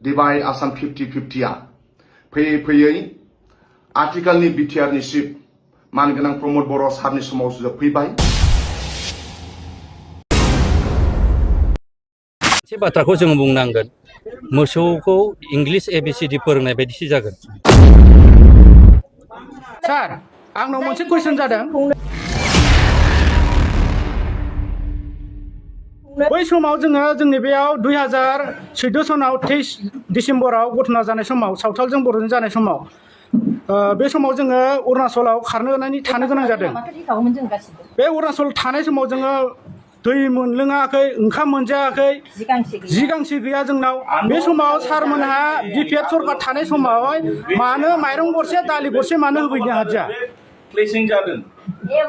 divide Assam 50-50 फैयै आथिखालनि बिटिआरनि चिफ मानगोनां प्रमद बर' सारनि समाव फैबाय। मोनसे बाथ्राखौ जों बुंनांगोन, मोसौखौ इंलिश ABCD फोरोंनाय बायदिसो जागोन। सार, आंनाव मोनसे कुइसन जादों। बै समाव जोंनि बेयाव 2014 सनाव 23 डिसेम्बराव घटना जानाय समाव सावथालजों बर'जों जानाय समाव बे समाव जोङो अरुणाचलाव थानो गोनां जादों। बे अरुणाचल थानाय समाव जोङो दै मोनलोङाखै, ओंखाम मोनजायाखै, जि गांसे गैया जोंनाव। बे समाव सारमोनहा BPF सरकार थानाय समाव मानो माइरं गरसे दालि गरसे मानो होफैनो हादिया? प्लेसिं जादों,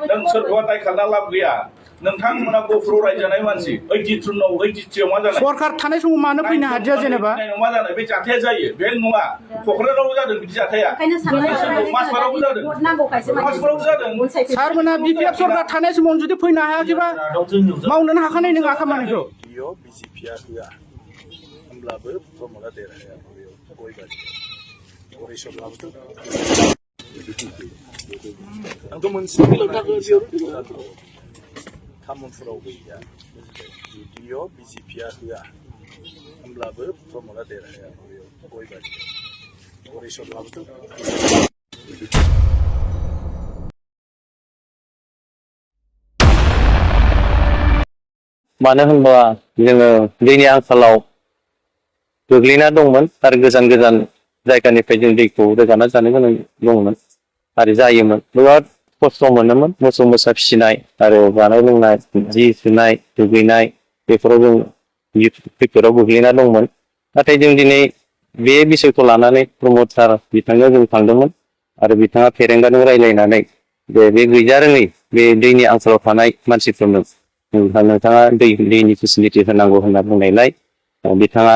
नों सोरखौबा दाय खालामना लाब गैया। नोंथांमोना गफुराव रायजानाय मानसि 83 मा जानाय सरकार थानाय समाव मानो फैनो हादिया? जेनेबा मा जानाय बे जाथाया जायो, बे नङा। क'क्राझारावबो जादों बिदि जाथाया, मासबारावबो जादों, मासबारावबो जादों। सारमोना BPF सरकार थानाय समाव जुदि फैनो हायाखैबा मावनोनो हाखानाय नङा खामानिखौ। बिजेपिआ होआ होमब्लाबो प्रमदा देरहाया गयबारि आंथ' मोनसे तामुलपुराव गैया। जुदिअ' बिजेपिआ होआ होमब्लाबो प्रमदा देरहाया गयबारि मानो होनबा जोङो दैनि आंखालाव गोग्लैना दंमोन आरो गोजान गोजान जायगानिफ्राय जों दैखौ रोगाना जानो गोनां दंमोन आरो जायोमोन। बिराद खस्थ' मोनोमोन मोसौ मोसा फिसिनाय आरो जानाय लोंनाय, जि सुनाय, दुगैनाय बेफोराव जों खैफोदाव गोग्लैना दंमोन। नाथाय जों दिनै बे बिसयखौ लानानै प्रमद सार बिथांनो जों थांदोंमोन आरो बिथाङा फेरेंगाजों रायज्लायनानै बे गैजारोङै बे दैनि आंखालाव थानाय मानसिफोरनो नोंथाङा दैनि फेसिलिटि होनांगौ होनना बुंनायलाय बिथाङा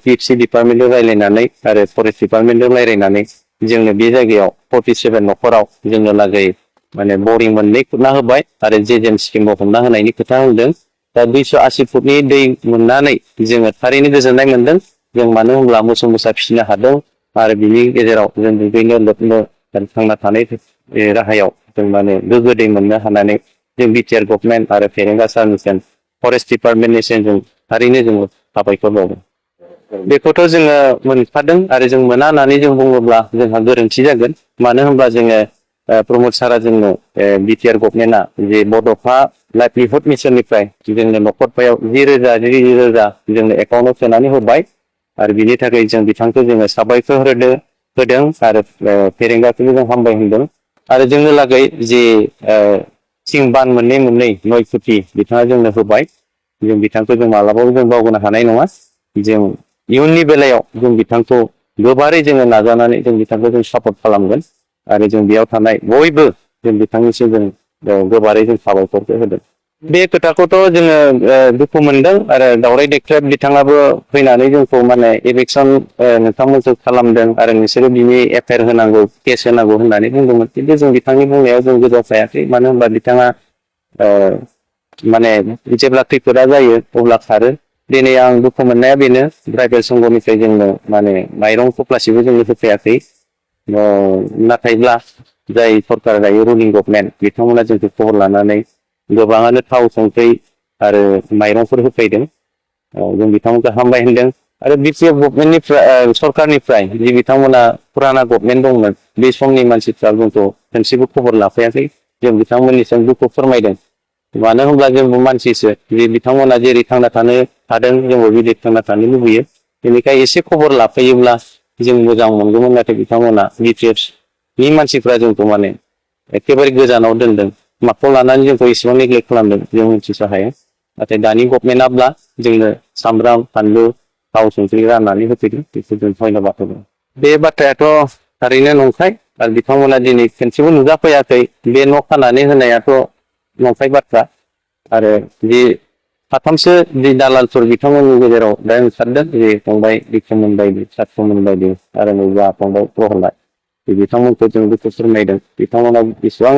PFC डिपार्टमेन्टजों रायज्लायनानै आरो फरेस्ट डिपार्टमेन्टजों रायज्लायनानै जोंनो बे जायगायाव 47 न'खराव जोंनो लागै माने बरिं मोननै खुरना होबाय आरो जेजेम स्किमाव हमना होनायनि खोथा होनदों। दा 280 फुटनि दै मोननानै जोङो थारैनो गोजोननाय मोनदों। जों मानो होनब्ला मोसौ मोसा फिसिनो हादों आरो बिनि गेजेराव जों दुगैनो लोबनो थांना थानाय राहायाव जों माने गोग्गो दै मोननो हानानै जों बिटिआर गभर्नमेन्ट आरो फेरेंगा सारनिसिम फरेस्ट डिपार्टमेन्टनिसिम जों थारैनो जोङो साबायखर बावो। बेखौथ' जोङो मोनखादों आरो जों मोना होननानै जों बुङोब्ला जोंहा गोरोन्थि जागोन। मानो होनब्ला जोङो प्रमद सारा जोंनो बिटिआर गभर्नमेन्टआ जे बड'फा लाइभलिहुड मिसननिफ्राय जोंनो न'खरफायाव 10,000 जोंनो एकाउन्टआव सोनानै होबाय आरो बिनि थाखाय जों बिथांखौ जोङो साबायखर होदों आरो फेरेंगाखौबो जों हामबाय होनदों। आरो जोंनो लागै जे थिं बान मोननै 9 कोटि बिथाङा जोंनो होबाय। जों बिथांखौ जों मालाबाबो जों बावगारनो हानाय नङा। जों इयुननि बेलायाव जों बिथांखौ गोबारै जोङो नाजानानै जों बिथांखौ जों सापर्ट खालामगोन आरो जों बेयाव थानाय बयबो जों बिथांनिसिम जों गोबारै जों साबायखरखौ होदों। बे खोथाखौथ' जोङो दुखु मोनदों आरो दावराय देख्रेब बिथाङाबो फैनानै जोंखौ माने इलेक्सन नोंथांमोनखौ खालामदों आरो नोंसोरो बिनि एफआइआर होनांगौ, केस होनांगौ होननानै बुंदोंमोन। खिन्थु जों बिथांनि बुंनायाव जों गोजौफायाखै। मानो होनबा बिथाङा माने जेब्ला खैफोदा जायो अब्ला खारो। दिनै आं दुखु मोननाया बेनो ट्राइबेल संघनिफ्राय जोंनो माने माइरं थफ्लासेबो जोंनो होफैयाखै। नाथायब्ला जाय सरकार दायो रुलिं गभर्नमेन्ट बिथांमोना जोंखौ खबर लानानै गोबाङानो थाव संख्रि आरो माइरंफोर होफैदों। जों बिथांमोनखौ हामबाय होनदों आरो बिटिआर गभर्नमेन्टनिफ्राय सरकारनिफ्राय जि बिथांमोना फुराना गभर्नमेन्ट दंमोन बे समनि मानसिफ्रा जोंखौ खनसेबो खबर लाफायाखै। जों बिथांमोननिसिम दुखु फोरमायदों। मानो होनब्ला जोंबो मानसिसो, जे बिथांमोना जेरै थांना थानो हादों जोंबो बिदि थांना थानो लुबैयो। बेनिखायनो एसे खबर लाफैयोब्ला जों मोजां मोनगौमोन। नाथाय बिथांमोना बिटिआरनि मानसिफ्रा जोंखौ माने एखेबारे गोजानाव दोनदों। माखौ लानानै जोंखौ एसेबां नेग्लेक्ट खालामदों जों मिथिस' हाया। नाथाय दानि गभर्नमेन्टआब्ला जोंनो सामब्राम फानलु थाव संख्रि राननानै होफैदों। बेखौ जों धन्यबाद होदों। बे बाथ्रायाथ' थारैनो नंखाय आरो बिथांमोना दिनै खनसेबो नुजाफैयाखै। बे न' खानानै होनायाथ' नंखाय बाथ्रा आरो जि साथामसो जि दालालफोर बिथांमोननि गेजेराव दा ओंखारदों, जे फंबाय बिक्रममोन बायदि, सारथमोन बायदि आरो नैबा फंबाय प्रहलाद, बिथांमोनखौ जों दुखु फोरमायदों। बिथांमोना बेसेबां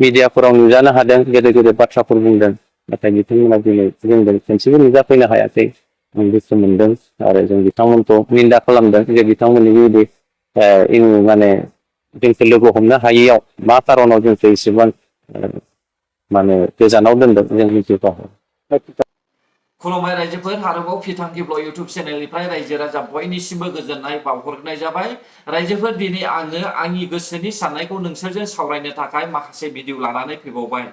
मिडियाफोराव नुजानो हादों, गेदेर गेदेर बाथ्राफोर बुंदों। नाथाय बिथांमोना दिनै जोंजों खनसेबो नुजाफैनो हायाखै। दुखु मोनदों आरो जों बिथांमोनखौ निन्दा खालामदों जे बिथांमोननि बेबायदि माने जोंखौ लोगो हमनो हायैयाव मा खारनाव जोंखौ एसेबां माने गोजानाव दोनदों जों मिथिगौ। खुलुमबाय रायजोफोर आरोबाव फिथांखि ब्लग इउटुब चेनेलनिफ्राय रायजो राजा बयनिसिमबो गोजोननाय बावहरनाय जाबाय। रायजोफोर दिनै आङो आंनि गोसोनि साननायखौ नोंसोरजों सावरायनो थाखाय माखासे भिडिअ लानानै फैबावबाय।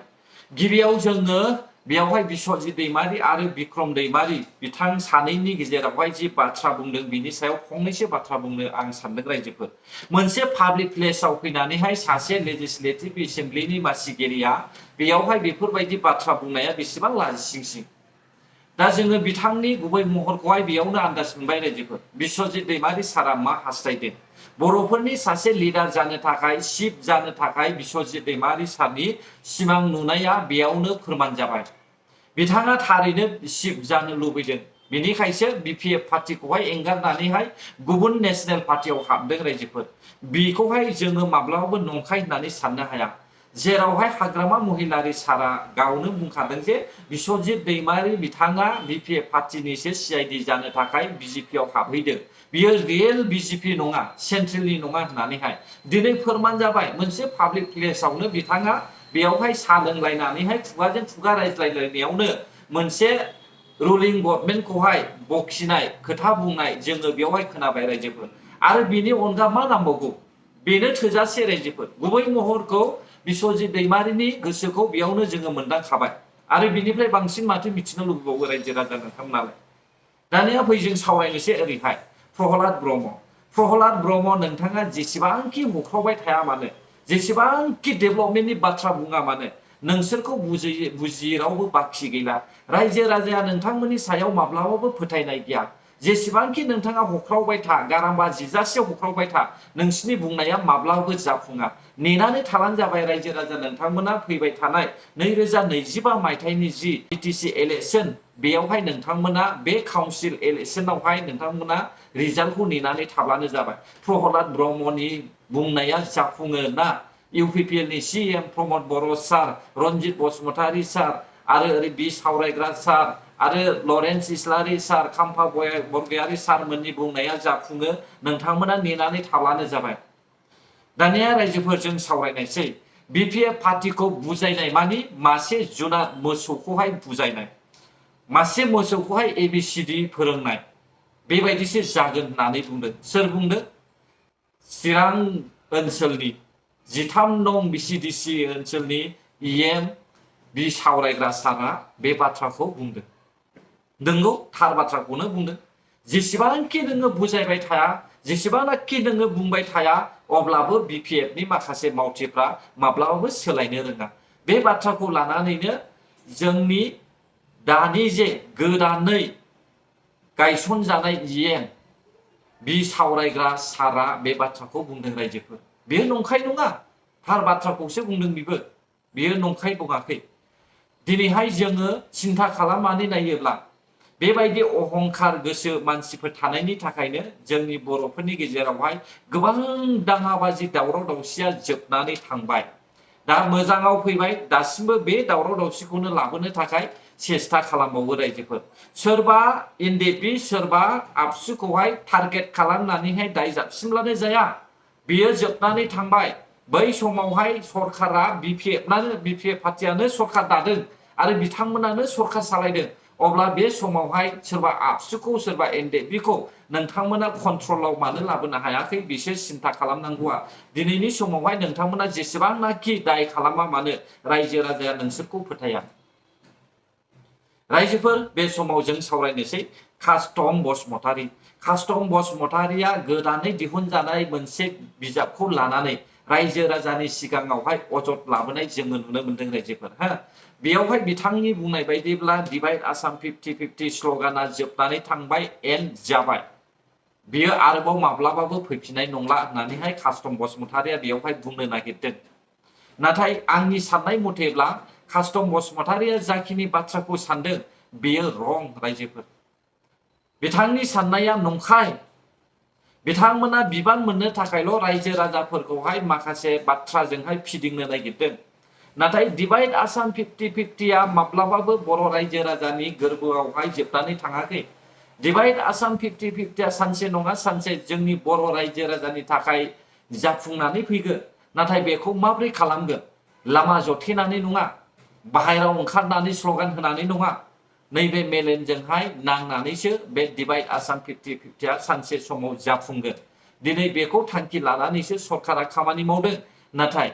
गिबियाव जोङो बेयावहाय बिश्वजित दैमारि आरो बिक्रम दैमारि बिथां सानैनि गेजेरावहाय जि बाथ्रा बुंदों बिनि सायाव फंनैसो बाथ्रा बुंनो आं सानदों रायजोफोर। मोनसे पाब्लिक प्लेसाव फैनानैहाय सासे लेजिस्लेटिभ एसेम्ब्लिनि मासिगिरिया बेयावहाय बेफोरबायदि बाथ्रा बुंनाया बेसेबां लाजिसिंसिं। दा जोङो बिथांनि गुबै महरखौहाय बेयावनो आन्दाज मोनबाय रायजोफोर। बिश्वजित दैमारि सारा मा हास्थायदों? बर'फोरनि सासे लिडार जानो थाखाय, चिफ जानो थाखाय बिश्वजित दैमारि सारनि सिमां नुनाया बेयावनो फोरमान जाबाय। बिथाङा थारैनो चिफ जानो लुबैदों। बेनिखायसो बिपिएफ पार्टिखौहाय एंगारनानैहाय गुबुन नेशनेल पार्टियाव हाबदों रायजोफोर। बेखौहाय जोङो माब्लाबाबो नंखाय होननानै साननो हाया। जेरावहाय हाग्रामा महिलारि सारा गावनो बुंखादों जे बिश्वजित दैमारि बिथाङा बिपिएफ पार्टिनिसो सिआइडि जानो थाखाय बिजेपियाव हाबहैदों। बियो रियेल बिजेपि नङा, सेन्ट्रेलनि नङा होननानैहाय दिनै फोरमान जाबाय। मोनसे पाब्लिक प्लेसावनो बिथाङा बेयावहाय साहा लोंलायनानैहाय खुगाजों खुगा रायज्लायलायनायावनो मोनसे रुलिं गभर्नमेन्टखौहाय बखिनाय खोथा बुंनाय जोङो बेयावहाय खोनाबाय रायजोफोर। आरो बिनि अनगा मा नांबावगौ? बेनो थोजासे रायजोफोर। गुबै महरखौ बिश्वजित दैमारिनि गोसोखौ बेयावनो जोङो मोनदांखाबाय। आरो बिनिफ्राय बांसिन माथो मिथिनो लुबैबावो रायजो राजा नोंथांमोनालाय। दानिया फै जों सावरायनोसै ओरैहाय प्रहलाद ब्रह्म। प्रहलाद ब्रह्म नोंथाङा जेसेबांखि होख्रावबाय थाया मानो, जेसेबांखि डेभेलपमेन्टनि बाथ्रा बुङा मानो, नोंसोरखौ बुजियै रावबो बाखि गैला। रायजो राजाया नोंथांमोननि सायाव माब्लाबाबो फोथायनाय गैया। जेसेबांखि नोंथाङा होख्रावबाय था, गारामा जिजासे होख्रावबाय था, नोंसिनि बुंनाया माब्लाबाबो जाफुङा। नेनानै थाबानो जाबाय रायजो राजा नोंथांमोना फैबाय थानाय 2025 मायथाइनि जि बिटिसि इलेक्सन, बेयावहाय नोंथांमोना बे काउन्सिल इलेक्सनावहाय नोंथांमोना रिजाल्टखौ नेनानै थाब्लानो जाबाय। प्रहलाद ब्रह्मनि बुंनाया जाफुङो ना इउपिपिएलनि सिएम प्रमद बर' सार, रन्जित बसुमतारी सार आरो ओरै बि सावरायग्रा सार आरो लरेन्स इस्लारि सार, खाम्फा बरगयारि सारमोननि बुंनाया जाफुङो, नोंथांमोना नेनानै थाब्लानो जाबाय। दानिया रायजोफोर जों सावरायनायसै बिपिएफ पार्टिखौ बुजायनाय मानि मासे जुनाद मोसौखौहाय बुजायनाय, मासे मोसौखौहाय एबिसिडि फोरोंनाय, बेबायदिसो जागोन होननानै बुंदों। सोर बुंदों? चिरां ओनसोलनि 13 नं बिसिडिसि ओनसोलनि इएम बि सावरायग्रा सारा बे बाथ्राखौ बुंदों। नोंगौ, थार बाथ्राखौनो बुंदों। जेसेबांखि नोङो बुजायबाय थाया, जेसेबांखि नोङो बुंबाय थाया, अब्लाबो बिपिएफनि माखासे मावथिफ्रा माब्लाबाबो सोलायनो रोङा। बे बाथ्राखौ लानानैनो जोंनि दानि जे गोदानै गायसनजानाय इएम बि सावरायग्रा सारा बे बाथ्राखौ बुंदों रायजोफोर। बेयो नंखाय नङा, थार बाथ्राखौसो बुंदों बिबो। बेयो नंखाय बुङाखै। दिनैहाय जोङो सिन्था खालामनानै नायोब्ला बेबायदि अहंखार गोसो मानसिफोर थानायनि थाखायनो जोंनि बर'फोरनि गेजेरावहाय गोबां दाङाबाजि दावराव दावसिया जोबनानै थांबाय। दा मोजाङाव फैबाय, दासिमबो बे दावराव दावसिखौनो लाबोनो थाखाय सेस्था खालामबावो रायजोफोर। सोरबा एनडिएफबि, सोरबा आबसुखौहाय टारगेट खालामनानैहाय दाय जाबसिनब्लानो जाया, बेयो जोबनानै थांबाय। बै समावहाय सरकारा बिपिएफ पार्टियानो सरकार दादों आरो बिथांमोनानो सरकार सालायदों। अब्ला बे समावहाय सोरबा आबसुखौ, सोरबा एनडिएफबिखौ नोंथांमोना कन्ट्रलाव मानो लाबोनो हायाखै? बिसोर सिन्था खालामनांगौआ। दिनैनि समावहाय नोंथांमोना जेसेबांनाखि दाय खालामा मानो, रायजो राजाया नोंसोरखौ फोथाया। रायजोफोर, बे समाव जों सावरायनोसै कास्टम बसुमतारी। कास्टम बसुमतारीया गोदानै दिहुनजानाय मोनसे बिजाबखौ लानानै रायजो राजानि सिगाङावहाय अजद लाबोनाय जोङो नुनो मोनदों रायजोफोर। बेयावहाय बिथांनि बुंनाय बायदिब्ला डिभाइड आसाम 50-50 स्लगाना जोबनानै थांबाय, एन्ड जाबाय। बियो आरोबाव माब्लाबाबो फैफिननाय नंला होननानैहाय कास्टम बसुमतारीया बेयावहाय बुंनो नागिरदों। नाथाय आंनि साननाय मथेब्ला कास्टम बसुमतारीया जाखिनि बाथ्राखौ सानदों बेयो रं रायजोफोर। बिथांनि साननाया नंखाय। बिथांमोना बिबान मोननो थाखायल' रायजो राजाफोरखौहाय माखासे बाथ्राजोंहाय फिदिंनो नागिरदों। नाथाय डिभाइड आसाम 50-50 माब्लाबाबो बर' रायजो राजानि गोरबोआवहाय जोबनानै थाङाखै। डिवाइड आसाम 50-50 सानसे नङा सानसे जोंनि बर' रायजो राजानि थाखाय जाफुंनानै फैगोन। नाथाय बेखौ माबोरै खालामगोन? लामा जथेनानै नङा, बाहेरायाव ओंखारनानै स्ल'गान होनानै नङा, नैबे मेलेमजोंहाय नांनानैसो बे डिवाइड आसाम 50-50 सानसे समाव जाफुंगोन। दिनै बेखौ थांखि लानानैसो सरकारा खामानि मावदों। नाथाय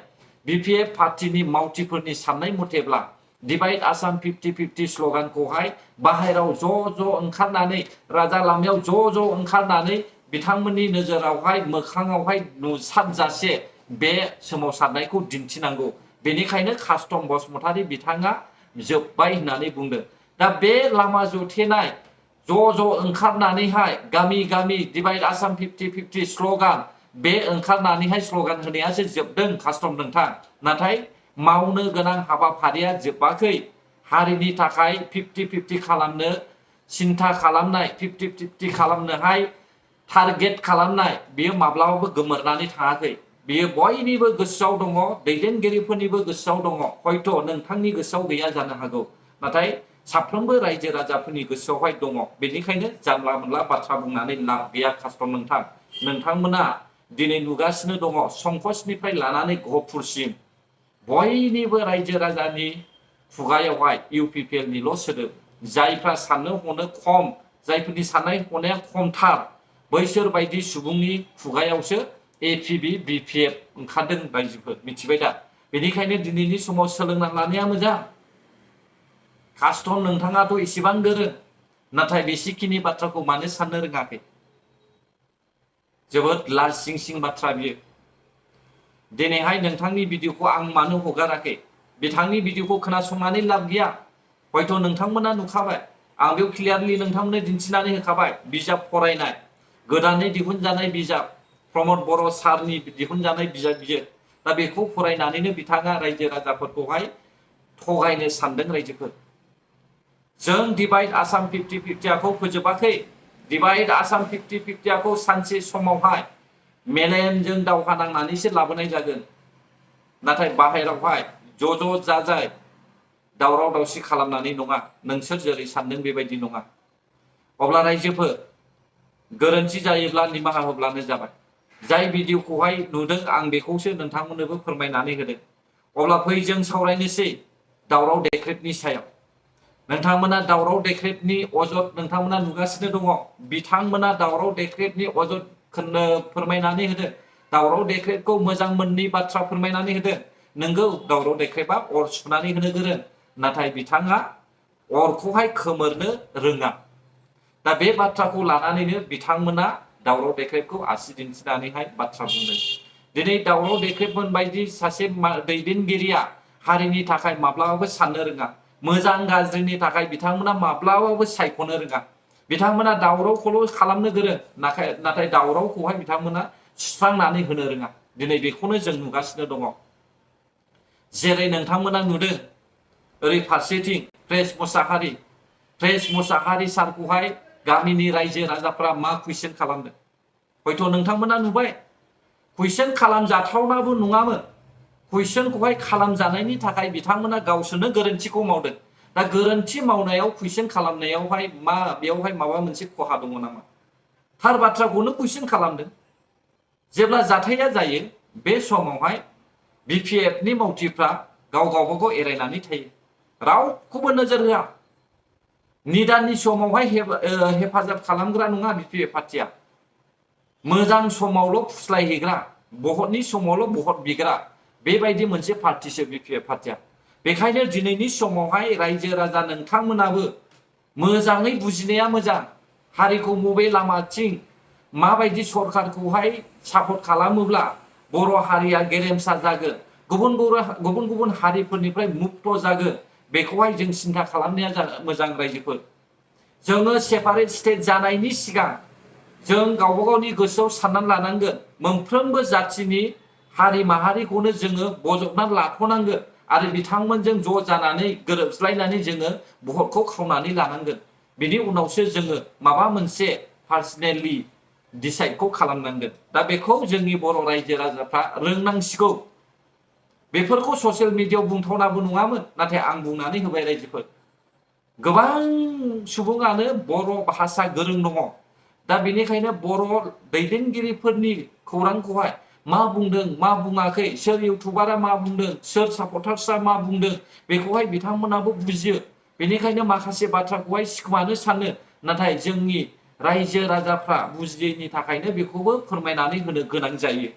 BPF पार्टीनि मावथिफोरनि साननाय मथेब्ला डिवाइड आसाम 50-50 स्ल'गानखौहाय बाहेरायाव ज' ओंखारनानै राजा लामायाव ज' ओंखारनानै बिथांमोननि नोजोरावहाय मोखाङावहाय नुसारजासे बे सोमावसारनायखौ दिन्थिनांगौ। बेनिखायनो कास्टम बसुमतारी बिथाङा जोब्बाय होननानै बुंदों। दा बे लामा जथेनाय ज' ओंखारनानैहाय गामि डिवाइड आसाम 50-50 स्ल'गान बे ओंखारनानैहाय स्ल'गान होनायासो जोबदों कास्टम नोंथां। नाथाय मावनो गोनां हाबाफारिया जोबाखै। हारिनि थाखाय 50-50 खालामनो सिन्था खालामनाय, 50-50 खालामनोहाय टारगेट खालामनाय बेयो माब्लाबाबो गोमोरनानै थाङाखै। बेयो बयनिबो गोसोआव दङ, दैदेनगिरिफोरनिबो गोसोआव दङ। हयथ' नोंथांनि गोसोआव गैया जानो हागौ, नाथाय साफ्रोमबो रायजो राजाफोरनि गोसोआवहाय दङ। बेनिखायनो जानला मोनला बाथ्रा बुंनानै लाब गैया कास्टम नोंथां। नोंथांमोना दिनै नुगासिनो दङ संकसनिफ्राय लानानै गहपुरसिम बयनिबो रायजो राजानि खुगायावहाय UPPLनिल' सोदोब। जायफ्रा साननो हनो खम, जायफोरनि साननाय हनाया खमथार, बैसोर बायदि सुबुंनि खुगायावसो APB BPF ओंखारदों रायजोफोर, मिथिबाय दा? बेनिखायनो दिनैनि समाव सोलोंना लानाया मोजां। कास्टम नोंथाङाथ' इसेबां गोरों, नाथाय बेसेखिनि बाथ्राखौ मानो साननो रोङाखै? जोबोद लाजिं बाथ्रा बियो। दिनैहाय नोंथांनि भिडिअखौ आं मानो हगाराखै? बिथांनि भिडिअखौ खोनासंनानै लाब गैया। हयथ' नोंथांमोना नुखाबाय, आं बेयाव क्लियारलि नोंथांमोननो दिन्थिनानै होखाबाय। बिजाब फरायनाय, गोदानै दिहुनजानाय बिजाब, प्रमद बर' सारनि दिहुनजानाय बिजाब बियो। दा बेखौ फरायनानैनो बिथाङा रायजो राजाफोरखौहाय थगायनो सानदों रायजोफोर। जों डिवाइड आसाम 50-50 फोजोबाखै। डिवाइड आसाम 50-50 सानसे समावहाय मेलेमजों दावहा नांनानैसो लाबोनाय जागोन। नाथाय बाहेरावहाय ज' जाजाय दावराव दावसि खालामनानै नङा। नोंसोर जेरै सानदों बेबायदि नङा। अब्ला रायजोफोर, गोरोन्थि जायोब्ला निमाहा होब्लानो जाबाय। जाय भिडिअखौहाय नुदों आं बेखौसो नोंथांमोननोबो फोरमायनानै होदों। अब्ला फै जों सावरायनोसै दावराव देख्रेबनि सायाव। नोंथांमोना दावराव देख्रेबनि अजद नोंथांमोना नुगासिनो दङ। बिथांमोना दावराव देख्रेबनि अजद फोरमायनानै होदों। दावराव देख्रेबखौ मोजां मोननि बाथ्रा फोरमायनानै होदों। नोंगौ, दावराव देख्रेबा अर सुनानै होनो गोरों, नाथाय बिथाङा अरखौहाय खोमोरनो रोङा। दा बे बाथ्राखौ लानानैनो बिथांमोना दावराव देख्रेबखौ आसि दिन्थिनानैहाय बाथ्रा बुंदों। दिनै दावराव देख्रेबमोन बायदि सासे दैदेनगिरिया हारिनि थाखाय माब्लाबाबो साननो रोङा। मोजां गाज्रिनि थाखाय बिथांमोना माब्लाबाबो सायख'नो रोङा। बिथांमोना दावरावखौल' खालामनो गोरों, नाथाय दावरावखौहाय बिथांमोना सुस्रांनानै होनो रोङा। दिनै बेखौनो जों नुगासिनो दङ। जेरै नोंथांमोना नुदों ओरै फारसेथिं प्रेस मुसाहारि सारखौहाय गामिनि रायजो राजाफ्रा मा कुइसन खालामदों? हयथ' नोंथांमोना नुबाय। कुइसन खालामजाथावनाबो नङामोन। कुइसनखौहाय खालामजानायनि थाखाय बिथांमोना गावसोरनो गोरोन्थिखौ मावदों। दा गोरोन्थि मावनायाव कुइसन खालामनायावहाय बेयावहाय माबा मोनसे खहा दङ नामा? थार बाथ्राखौनो कुइसन खालामदों। जेब्ला जाथाया जायो बे समावहाय BPFनि मावथिफ्रा गावबागाव एरायनानै थायो, रावखौबो नोजोर होआ। निदाननि समावहाय हेफाजाब खालामग्रा नङा BPF पार्टिया। मोजां समावल' फुस्लायहैग्रा, भटनि समावल' भट बिग्रा, बेबायदि मोनसे पार्टिसो BPF पार्टिया। बेखायनो दिनैनि समावहाय रायजो राजा नोंथांमोनाबो मोजाङै बुजिनाया मोजां। हारिखौ बबे लामाथिं माबायदि सरकारखौहाय सापर्ट खालामोब्ला बर' हारिया गेरेमसा जागोन, गुबुन हारिफोरनिफ्राय मुक्त जागोन, बेखौहाय जों सिन्था खालामनाया मोजां रायजोफोर। जोङो सेपारेट स्टेट जानायनि सिगां जों गावबा गावनि गोसोआव साननानै लानांगोन। मोनफ्रोमबो जाथिनि हारि माहारिखौनो जोङो बजबनानै लाथ'नांगोन आरो बिथांमोनजों ज' जानानै गोरोबज्लायनानै जोङो भटखौ खावनानै लानांगोन। बिनि उनावसो जोङो माबा मोनसे पार्सनेलि डिसाइडखौ खालामनांगोन। दा बेखौ जोंनि बर' रायजो राजाफ्रा रोंनांसिगौ। बेफोरखौ ससियेल मिडियायाव बुंथावनाबो नङामोन, नाथाय आं बुंनानै होबाय रायजोफोर। गोबां सुबुङानो बर' भाषा गोरों दङ दा बेनिखायनो बर' दैदेनगिरिफोरनि खौरांखौहाय मा बुंदों मा बुङाखै सोर इउटुबारा मा बुंदों सोर सापर्टार्सआ मा बुंदों बेखौहाय बिथांमोनाबो बुजियो बेनिखायनो माखासे बाथ्राखौहाय सिखोमानो सानो नाथाय जोंनि रायजो राजाफ्रा बुजियैनि थाखायनो बेखौबो फोरमायनानै होनो गोनां जायो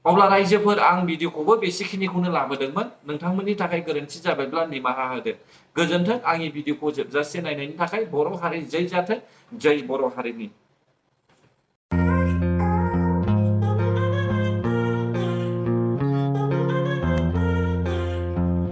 अब्ला रायजोफोर आं भिडिअखौबो बेसेखिनिखौनो लाबोदोंमोन नोंथांमोननि थाखाय गोरोन्थि जाबायब्ला निमाहा होदो गोजोन्थों आंनि भिडिअखौ जोबजासे नायनायनि थाखाय बर' हारि जै जाथों जै बर' हारिनि